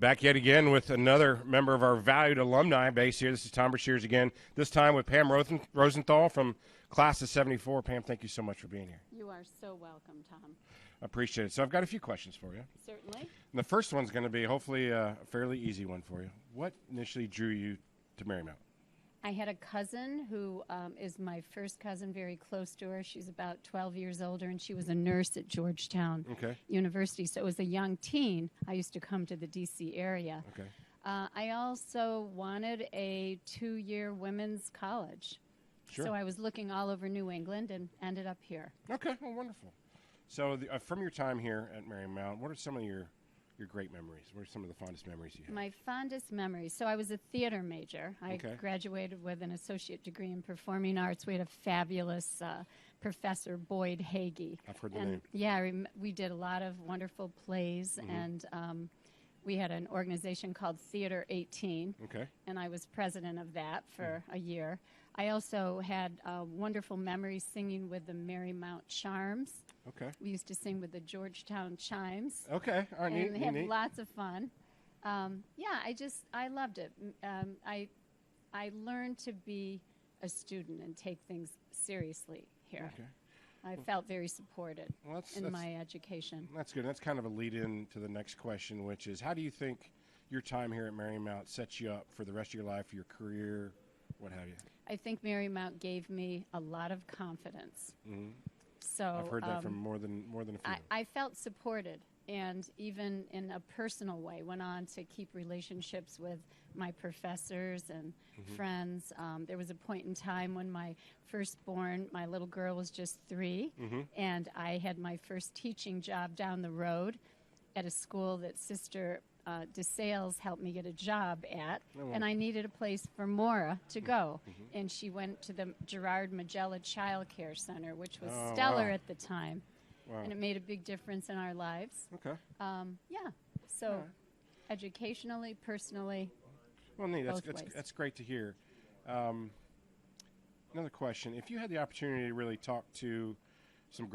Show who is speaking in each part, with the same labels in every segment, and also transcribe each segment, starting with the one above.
Speaker 1: Back yet again with another member of our valued alumni base here. This is Tom Brashears again, this time with Pam Rosenthal from Class of 74. Pam, thank you so much for being here.
Speaker 2: You are so welcome, Tom.
Speaker 1: I appreciate it. So I've got a few questions for you.
Speaker 2: Certainly.
Speaker 1: And the first one's going to be hopefully a fairly easy one for you. What initially drew you to Marymount?
Speaker 2: I had a cousin who is my first cousin, very close to her. She's about 12 years older, and she was a nurse at Georgetown University. So as a young teen, I used to come to the D.C. area.
Speaker 1: Okay.
Speaker 2: I also wanted a 2-year women's college.
Speaker 1: Sure.
Speaker 2: So I was looking all over New England and ended up here.
Speaker 1: Okay. Well, wonderful. So from your time here at Marymount, what are some of your great memories? What are some of the fondest memories you have?
Speaker 2: My fondest memories. So I was a theater major. I graduated with an associate degree in performing arts. We had a fabulous professor, Boyd Hagee.
Speaker 1: I've heard the name.
Speaker 2: Yeah, we did a lot of wonderful plays, and we had an organization called Theater 18, and I was president of that for a year. I also had wonderful memories singing with the Marymount Charms.
Speaker 1: Okay.
Speaker 2: We used to sing with the Georgetown Chimes.
Speaker 1: Okay.
Speaker 2: And have lots of fun. I loved it. I learned to be a student and take things seriously here.
Speaker 1: Okay.
Speaker 2: I felt very supported in my education.
Speaker 1: That's good. That's kind of a lead-in to the next question, which is, how do you think your time here at Marymount sets you up for the rest of your life, your career, what have you?
Speaker 2: I think Marymount gave me a lot of confidence. So
Speaker 1: I've heard that from more than a few.
Speaker 2: I felt supported, and even in a personal way, went on to keep relationships with my professors and friends. There was a point in time when my firstborn, my little girl, was just 3, and I had my first teaching job down the road at a school that Sister DeSales helped me get a job at, and I needed a place for Maura to go. And she went to the Gerard Magella Child Care Center, which was stellar at the time. And it made a big difference in our lives.
Speaker 1: Okay.
Speaker 2: So educationally, personally,
Speaker 1: well, neat.
Speaker 2: both ways.
Speaker 1: That's great to hear. Another question. If you had the opportunity to really talk to some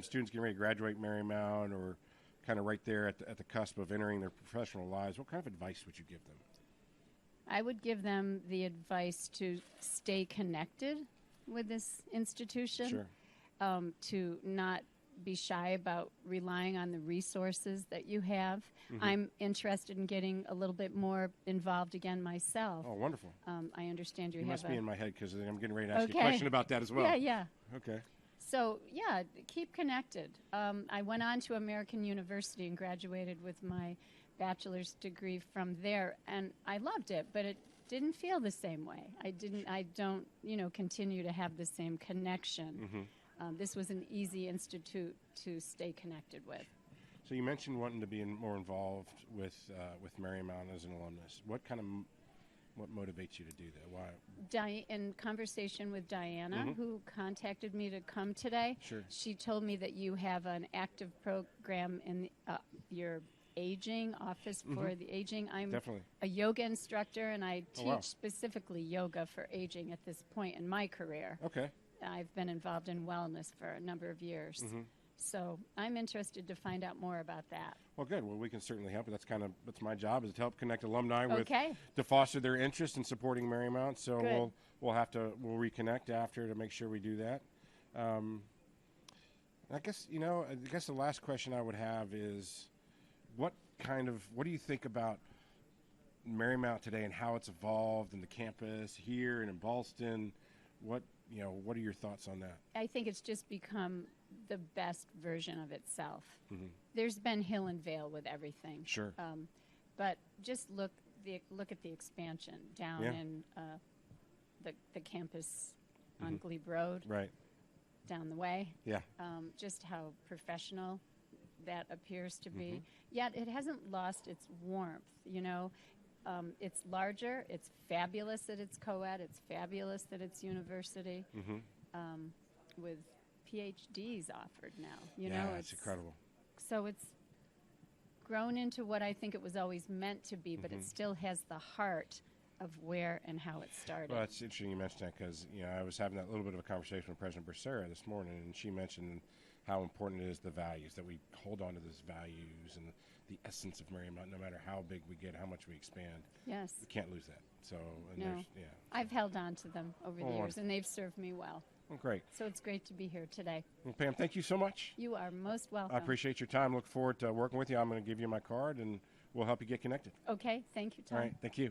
Speaker 1: students getting ready to graduate Marymount, or kind of right there at the cusp of entering their professional lives, what kind of advice would you give them?
Speaker 2: I would give them the advice to stay connected with this institution, to not be shy about relying on the resources that you have. I'm interested in getting a little bit more involved again myself.
Speaker 1: Oh, wonderful.
Speaker 2: I understand you
Speaker 1: must be in my head, because I'm getting ready to ask you a question about that as well.
Speaker 2: Yeah.
Speaker 1: Okay.
Speaker 2: So, keep connected. I went on to American University and graduated with my bachelor's degree from there, and I loved it, but it didn't feel the same way. I don't, continue to have the same connection. This was an easy institute to stay connected with.
Speaker 1: So you mentioned wanting to be more involved with Marymount as an alumnus. What motivates you to do that? Why?
Speaker 2: In conversation with Diana, who contacted me to come today, she told me that you have an active program in your aging office for the aging. I'm a yoga instructor, and I teach specifically yoga for aging at this point in my career.
Speaker 1: Okay.
Speaker 2: I've been involved in wellness for a number of years. So I'm interested to find out more about that.
Speaker 1: Well, good. Well, we can certainly help. That's my job, is to help connect alumni to foster their interest in supporting Marymount. So we'll reconnect after to make sure we do that. I guess the last question I would have is, what do you think about Marymount today and how it's evolved in the campus here and in Ballston? What are your thoughts on that?
Speaker 2: I think it's just become the best version of itself. There's been hill and vale with everything.
Speaker 1: Sure.
Speaker 2: But just look at the expansion down in the campus on Glebe Road.
Speaker 1: Right.
Speaker 2: Down the way.
Speaker 1: Yeah.
Speaker 2: Just how professional that appears to be. Yet it hasn't lost its warmth, It's larger. It's fabulous that it's co-ed. It's fabulous that it's university, with PhDs offered now.
Speaker 1: It's incredible.
Speaker 2: So it's grown into what I think it was always meant to be, but it still has the heart of where and how it started.
Speaker 1: Well, it's interesting you mentioned that, because I was having that little bit of a conversation with President Becerra this morning, and she mentioned how important it is, the values, that we hold on to those values and the essence of Marymount. No matter how big we get, how much we expand,
Speaker 2: Yes.
Speaker 1: we can't lose that. So, and
Speaker 2: No.
Speaker 1: yeah.
Speaker 2: I've held on to them over the
Speaker 1: Oh,
Speaker 2: years,
Speaker 1: wonderful.
Speaker 2: and they've served me well.
Speaker 1: Well, great.
Speaker 2: So it's great to be here today.
Speaker 1: Well, Pam, thank you so much.
Speaker 2: You are most welcome.
Speaker 1: I appreciate your time. Look forward to working with you. I'm going to give you my card, and we'll help you get connected.
Speaker 2: Okay. Thank you, Tom.
Speaker 1: All right. Thank you.